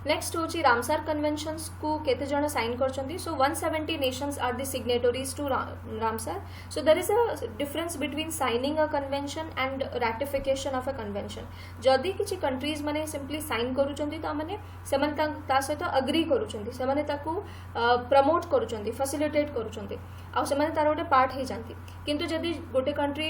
Next हूँ Ramsar conventions को केते जण साइन करछंती. So 170 nations are the signatories to Ramsar. So there is a difference between signing a convention and ratification of a convention. जदि किछि countries माने simply sign करूछंती ता माने सेमन ता सहित अग्री करूछंती, सेमाने ताकू प्रमोट करूछंती, फैसिलिटेट करूछंती, आ सेमाने तार गोटे पार्ट हे जानती. किंतु जदि गोटे कंट्री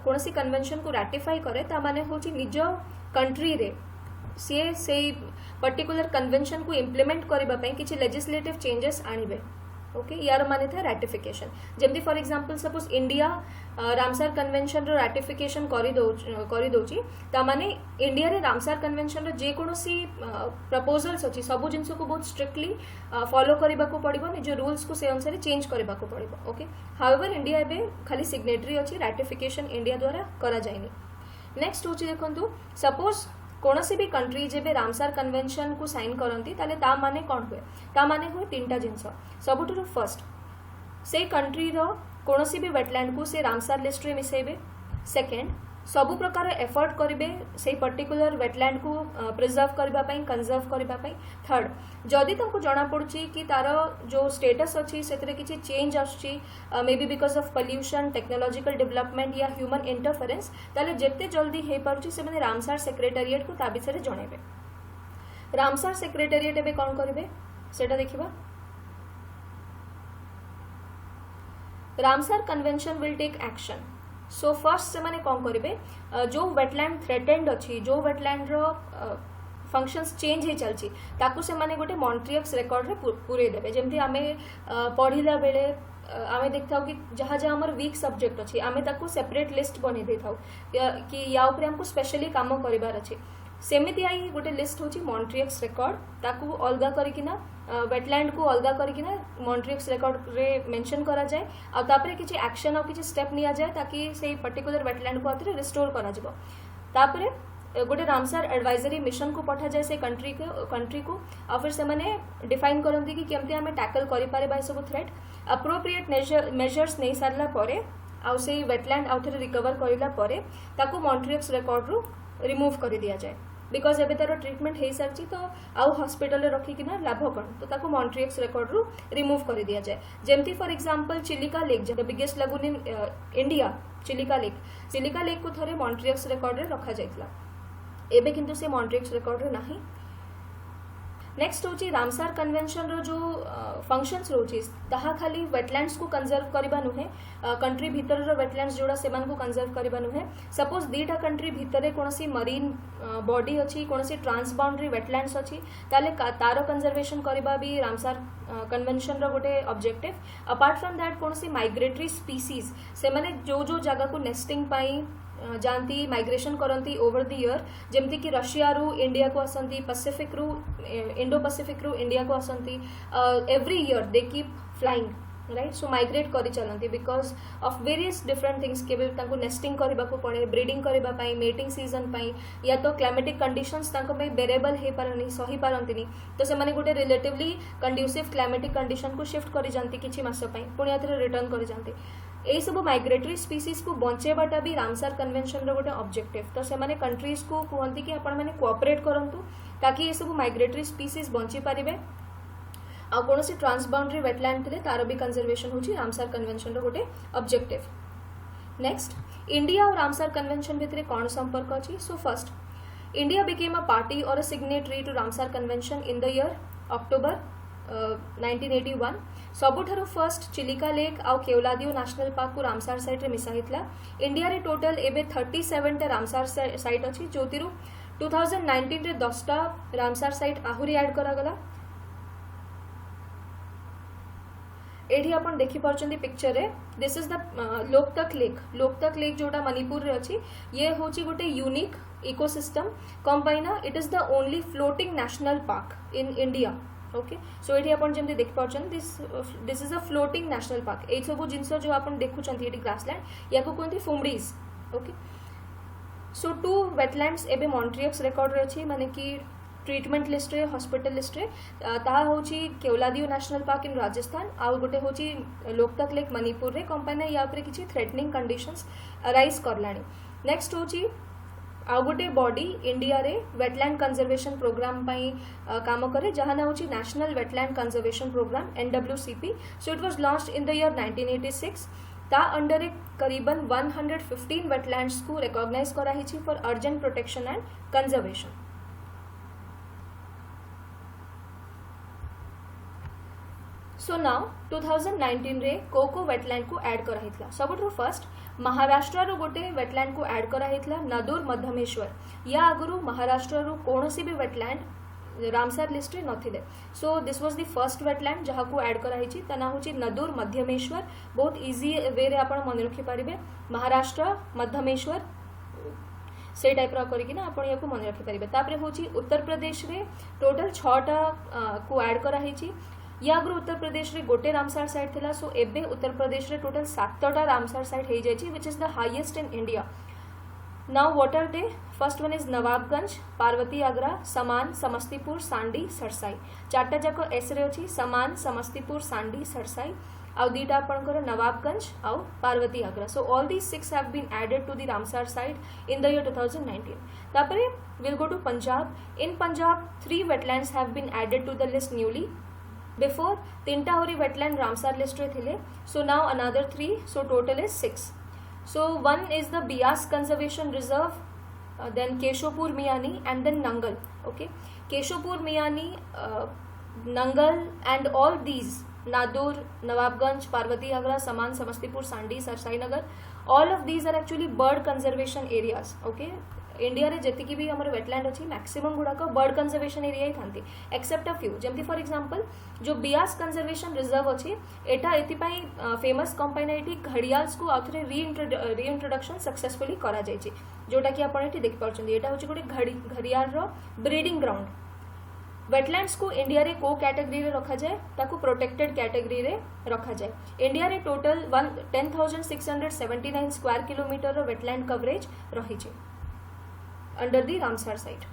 कोनसी कन्वेंशन को रैटिफाई करे ता माने होची निज कंट्री रे सी से पर्टिकुलर कन्वेंशन को इम्प्लीमेंट करबा पई किछि लेजिस्लेटिव चेंजेस आनिबे. ओके, यार माने था रैटिफिकेशन. जेमती for example suppose India Ramsar convention रो रैटिफिकेशन करि दोची ता माने इंडिया रे रामसार कन्वेंशन रो जे कोनोसी प्रपोजल्स अछि सबु जिंस को बहुत स्ट्रिक्टली फॉलो करबा को पड़िबो, निज रूल्स को से अनुसार चेंज करबा को पड़िबो. ओके, हाउएवर इंडिया एबे खाली सिग्नेटरी अछि, रैटिफिकेशन इंडिया द्वारा करा जायनी. नेक्स्ट होची देखंतु सपोज कौनसी भी कंट्री जेबे रामसार कन्वेंशन को साइन करती ताले ता माने कौन हुए, ता माने हुए तीनटा जिनस. सबुठु फर्स्ट से कंट्री रो कौनसी भी वेटलैंड को से रामसार लिस्ट रे मिसेबे. सेकेंड सबु प्रकार एफर्ट करिवे से पर्टिकुलर वेटलैंड को प्रिजर्व करबा पई, कंजर्व करबा पई. थर्ड जदि तंको जाना पड़ुची कि तार जो स्टेटस अछि सेतरे किछि चेंज आछी, may be because of pollution, technological development या ह्यूमन इंटरफेरेंस, ताले जेते जल्दी हे पारुची से माने रामसार सेक्रेटेरिएट को ता बिषय जणेबे. रामसार सेक्रेटेरिएट एबे कोन करिवे सेटा देखिबा. Ramsar convention will take action. So first से माने कौन करेंगे, जो वेटलैंड थ्रेटेंड अच्छी, जो वेटलैंड रो फंक्शंस चेंज हो चलची ताकू से माने गोटे मॉन्ट्रियक्स रिकॉर्ड रे पूरे देबे. जेमती आमे पढ़िला बेले आमे देखता कि जहाँ जहाँ हमर वीक सब्जेक्ट अच्छी आमे ताकू सेपरेट लिस्ट बने दे थाउ कि या ऊपर हमको स्पेशली काम करिवार अच्छी. सेमिति आई गोटे लिस्ट होची मॉन्ट्रियक्स रिकॉर्ड, ताकू अलगा करिकिना वेटलैंड को अलगा करिकिना मॉन्ट्रियक्स रिकॉर्ड रे मेंशन करा जाए, आ तापरे किछि एक्शन और किछि स्टेप निया जाए ताकि से पर्टिकुलर वेटलैंड को आथरे रिस्टोर करा जिवो. तापरे गोटे रामसार एडवाइजरी मिशन को पठा जाए से कंट्री को और फिर से माने डिफाइन करंती कि केमते हमें टैकल करि पारे बाय सब थ्रेट. अप्रोप्रिएट मेजर्स नै सारला परे आ से वेटलैंड आउथरे रिकवर करिला परे ताकू मॉन्ट्रियक्स रिकॉर्ड रू रिमूव कर दिया जाए. बिकॉज एबे तार ट्रीटमेंट हो सारी तो आउ हॉस्पिटल रे रखिकिना लाभ कौन, तो ताकू मॉन्ट्रियक्स रिकॉर्ड रू रिमूव कर दिया जाए. जेमती फॉर एग्जांपल चिलिका लेक, जो biggest lagoon in India, Chilika lake को थरे मॉन्ट्रियक्स रिकॉर्ड रे रखा जाइतला. एबे किंतु से मॉन्ट्रियक्स रिकॉर्ड रे नाही. नेक्स्ट होची रामसार कन्वेंशन रो जो फंक्शंस रोची ताहा खाली वेटलैंड्स को कंजर्व करबा नुहे, कंट्री भीतर रो वेटलैंड्स जोड़ा सेमान को कंजर्व करबा नुहे. सपोज दीटा कंट्री भीतर कोनोसी मरीन बॉडी अछि, कोनोसी ट्रांस बाउंड्री वेटलैंड्स अछि, ताले तारो कंजर्वेशन करबा भी रामसार कन्वेंशन रो गोटे ऑब्जेक्टिव. अपार्ट फ्रॉम दैट कोनोसी माइग्रेटरी स्पीसीज से माने जो जो जगह को नेस्टिंग पाई जानती, माइग्रेशन करती ओवर द ईयर, जमती कि रशिया रु इंडिया को आसंती, पैसिफिक रु इंडो पैसिफिक रु इंडिया को आसंती. Every year they keep flying, right. So migrate करी चलती because of various different things. केवल तांको नेस्टिंग करबा को पड़े, ब्रीडिंग करबा पई, मेटिंग सीजन पई, या तो क्लाइमेटिक कंडीशंस तांको में बेरेबल हे पारनी, सही पारंतिनी, तो से माने गोटे रिलेटिवली कंड्यूसिव क्लाइमेटिक कंडीशन को शिफ्ट करी जानती किछि मास पई, पुणी आथरे रिटर्न करी जानती. यही सब माइग्रेटरी स्पीसीज को बचेबाटा भी रामसार कन्वेंशन रो गोटे ऑब्जेक्टिव. तो से माने कंट्रीज को कहती कि आपण माने कोऑपरेट करंतु ताकि ये सब माइग्रेटरी स्पीसीज बंची पारिबे. आ कोनोसी ट्रांस बाउंड्री वेटलैंड थिले तार भी कंजर्वेशन होची रामसार कन्वेंशन रो गोटे ऑब्जेक्टिव. नेक्स्ट इंडिया और रामसार कन्वेंशन भितरे कोन संपर्क अछि. So first India became a party और a signatory to Ramsar convention in the year October 1981. सबुठारु फर्स्ट चिलिका लेक आउ केवलादियो नेशनल पार्क को रामसार साइट रे मिसा हितला. इंडिया रे टोटल एबे 37 टा रामसार साइट अछि, जोतिरु 2019 रे 10 टा रामसार साइट आहुरी ऐड करा गला. एठी आपण देखि परचंदी पिक्चर रे, this is the Loktak lake जोटा मणिपुर रे अछि. ये होची गोटे यूनिक इकोसिस्टम कंपाइना. It is the only floating national park in India. Okay, so ये आपण जेमते देख पारछन this is a floating national park. ए सब जिंस जो आपण देखुचंती एटी ग्रासलैंड याको कोनती फुमडीज. ओके, सो 2 वेटलैंड्स एबे मॉन्ट्रियक्स रिकॉर्ड रे अछि, माने कि ट्रीटमेंट लिस्ट रे, हॉस्पिटल लिस्ट रे. ताहा होची केवलादियो नेशनल पार्क इन राजस्थान, आउ गोटे होची लोकतक लेक मणिपुर रे. कंपनी या ऊपर किछि थ्रेटनिंग कंडीशंस अराइज करलानी. नेक्स्ट होची आउ गोटे बॉडी इंडिया रे वेटलैंड कंजर्वेशन प्रोग्राम पाई काम करे जहाँ ना होची national wetland conservation programme NWCP. So it was launched in the year 1986. ता अंडर एक करीबन 115 वेटलैंड्स को रिकॉग्नाइज कराही छी for urgent protection and conservation. So now 2019 रे कोको वेटलैंड को ऐड कराइतला. सबुठु फर्स्ट महाराष्ट्र रो गोटे वेटलैंड को ऐड कराइतला नदूर मध्यमेश्वर. या आगुरु महाराष्ट्र रो कोनोसी भी वेटलैंड रामसर लिस्ट रे नथिले. So this was the first wetland जहाँ को ऐड कराई छी. ता ना होची नदूर मध्यमेश्वर. बहुत इजी वे रे आपण मन रखि पारिबे महाराष्ट्र मध्यमेश्वर से टाइप रा करिकि ना आपण याको मन रखि पारिबे. तापरे होची उत्तर प्रदेश रे टोटल 6टा को ऐड कराई छी. या आगु उत्तर प्रदेश रे गोटे रामसर साइट थिला. सो एबे उत्तर प्रदेश रे टोटल 7टा रामसर साइट हो जाई छी which is the highest in India. Now what are they? First one is Nawabganj, Parvati Agra, Saman, Samastipur, Sandi, cerci. 4टा जाक एस रे अछि समान, समस्तीपुर, सांडी, सरसाई. आउ दीटा आपनकर नवाबगंज आउ Parvati Agra. So all these 6 have been added to the Ramsar site in the year 2019. तापरे will go to Punjab. In Punjab 3 wetlands have been added to the list newly. Before 3टा होरी वेटलैंड रामसर लिस्ट रे थिले. So now another 3. So total is 6. So one is the Beas conservation reserve, then Keshopur Miani and then Nangal. Okay, Keshopur Miani, Nangal and all these Nadur, Nawabganj, Parvati Agra, Saman, Samastipur, Sandi, Sarsai Nagar, all of these are actually bird conservation areas. Okay, India रे जति भी हमर wetland अच्छी maximum गुड़ाक bird conservation area ही थांती except a few. जमती for example जो बियास कंजर्वेशन रिजर्व अच्छी एटा एतिपाई फेमस कंपाइन एटी घड़ियाल्स को आउथरे रीइंट्रोडक्शन सक्सेसफुली करा जायछि जोटा कि आपण एटी देखि पाउछन. एटा होछि गोटे घड़ियाल रो ब्रीडिंग ग्राउंड. वेटलैंड्स को इंडिया रे को कैटेगरी रे रखा जाए ताकू प्रोटेक्टेड कैटेगरी रे रखा जाए. इंडिया रे टोटल 10,679 स्क्वायर किलोमीटर रो वेटलैंड कवरेज रही छै under the Ramsar site.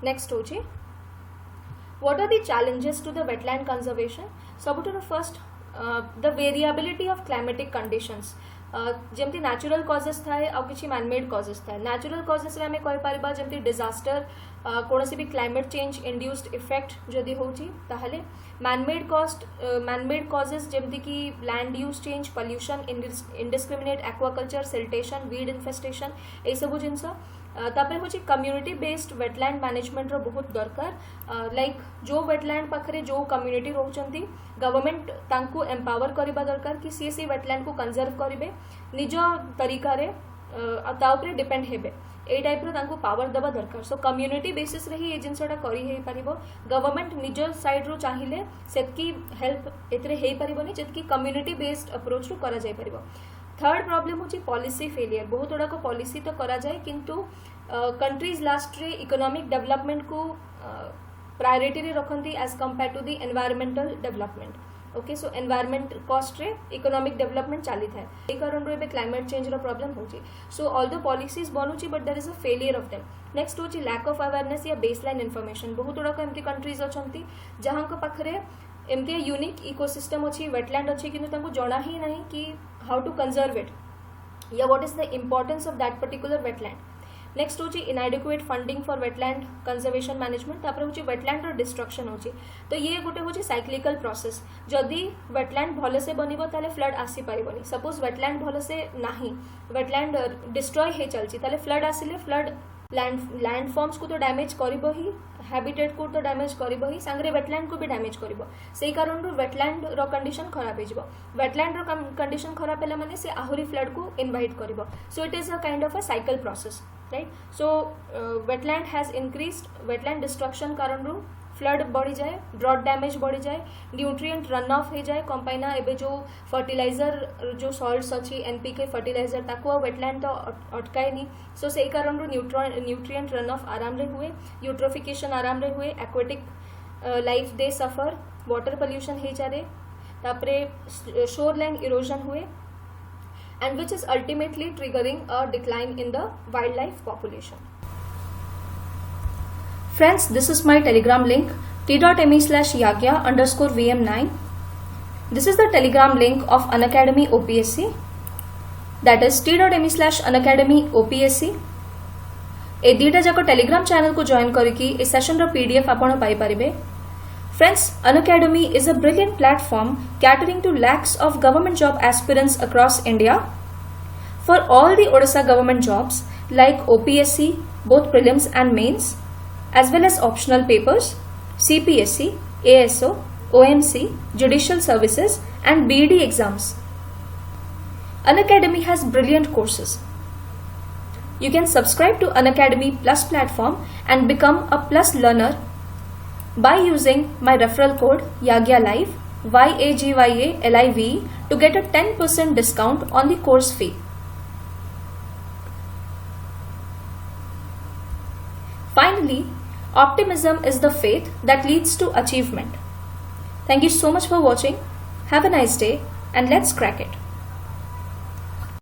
Next होची what are the challenges to the wetland conservation? सबुठु first the variability of climatic conditions. जमती नेचुरल कॉजेस थाए आ किछि मैन मेड कॉजेस थाए. नेचुरल कॉजेस रे हमें कहि पारिबा जमती डिजास्टर कोनोसी भी क्लाइमेट चेंज इंड्यूस्ड इफेक्ट जदि होची ताहले. मैन मेड कॉजेस जमती कि land use change, pollution, indiscriminate aquaculture, siltation, weed infestation ए सब जिनस. तापर होची कम्युनिटी बेस्ड वेटलैंड मैनेजमेंट रो बहुत दरकार. लाइक जो वेटलैंड पाखरे जो कम्युनिटी रोचंती गवर्नमेंट तांको एम्पावर करबा दरकार कि सी वेटलैंड को कंजर्व करिवे निज तरीका रे ता ऊपर डिपेंड हेबे. ए टाइप रो तांको पावर दबा दरकार. सो कम्युनिटी बेसिस रे ही ए जिनसटा करी हे परिबो. गवर्नमेंट निज साइड रो चाहिए सेतकी हेल्प एतरे हे परिबोनी जेतकी कम्युनिटी बेस्ड अप्रोच रो करा जाय परिबो. थर्ड प्रॉब्लम होची पॉलिसी फेलियर. बहुत गुड़ा को पॉलिसी तो करा जाए किंतु कंट्रीज लास्ट रे इकोनॉमिक डेवलपमेंट को प्रायोरिटी रे रखंती as compare to the environmental development. Okay, so environment cost रे इकोनॉमिक डेवलपमेंट चली था. ए कारण रे क्लाइमेट चेंज रो प्रॉब्लम होची. सो ऑल द पॉलिसीज बनूची but there is a failure of them. Next होची लैक ऑफ अवेयरनेस या बेसलाइन इन्फॉर्मेशन. बहुत गुड़ा एमती कंट्रीज अछंती जहां को पाखरे एमती यूनिक इकोसिस्टम अच्छी वेटलैंड अच्छी किंतु तांको जणा ही नहीं कि हाउ टू कंजर्व इट या what is the importance of that particular wetland. Next होची inadequate funding for wetland conservation management. तापर होची वेटलैंड रो डिस्ट्रक्शन होची. तो ये गोटे होची साइक्लिकल प्रोसेस. जदि वेटलैंड भले से बनिबो ताले फ्लड आसी पारिबोनी. सपोज वेटलैंड भले से नाही, वेटलैंड डिस्ट्रॉय हे चलची ताले फ्लड आसिले फ्लड लैंड फॉर्म्स को तो डैमेज करिबो ही, हैबिटेट को तो डैमेज करिबो ही, संगरे वेटलैंड को भी डैमेज करिबो. सेही कारण रो वेटलैंड रो कंडीशन खराब हे जिवो. वेटलैंड रो कंडीशन खराब हेला माने से आहुरी फ्लड को इनवाइट करिबो. So it is a kind of a cycle process, right. So wetland has increased. Wetland destruction कारण रो फ्लड बढ़ी जाए, ड्रॉट डैमेज बढ़ी जाए, न्यूट्रिएंट रन ऑफ हो जाए. कंपाइना एबे जो फर्टिलाइजर जो सॉल्ट्स अच्छी एनपीके फर्टिलाइजर ताको वेटलैंड तो अटकाए नहीं. सो से कारण न्यूट्रिएंट रन ऑफ आराम रे हुए, यूट्रोफिकेशन आराम रे हुए, एक्वेटिक लाइफ दे सफर, वाटर पोल्यूशन हो जाए, तापरे शोर लाइन इरोजन हुए and which is ultimately triggering a decline in the wildlife population. Friends, this is my Telegram link t.me/yagya_vm9. This is the Telegram link of Unacademy OPSC. that is t.me/unacademy/opsc. ए दुईटा जाक Telegram channel को join करके A session row PDF आपण पाई परिबे. Friends, Unacademy is a brilliant platform catering to lakhs of government job aspirants across India. For all the Odisha government jobs like OPSC, both prelims and mains, as well as optional papers, CPSC, ASO, OMC, Judicial Services and BED exams. Unacademy has brilliant courses. You can subscribe to Unacademy Plus platform and become a Plus learner by using my referral code YAGYALIVE YAGYALIVE to get a 10% discount on the course fee. Finally, optimism is the faith that leads to achievement. Thank you so much for watching. Have a nice day and let's crack it.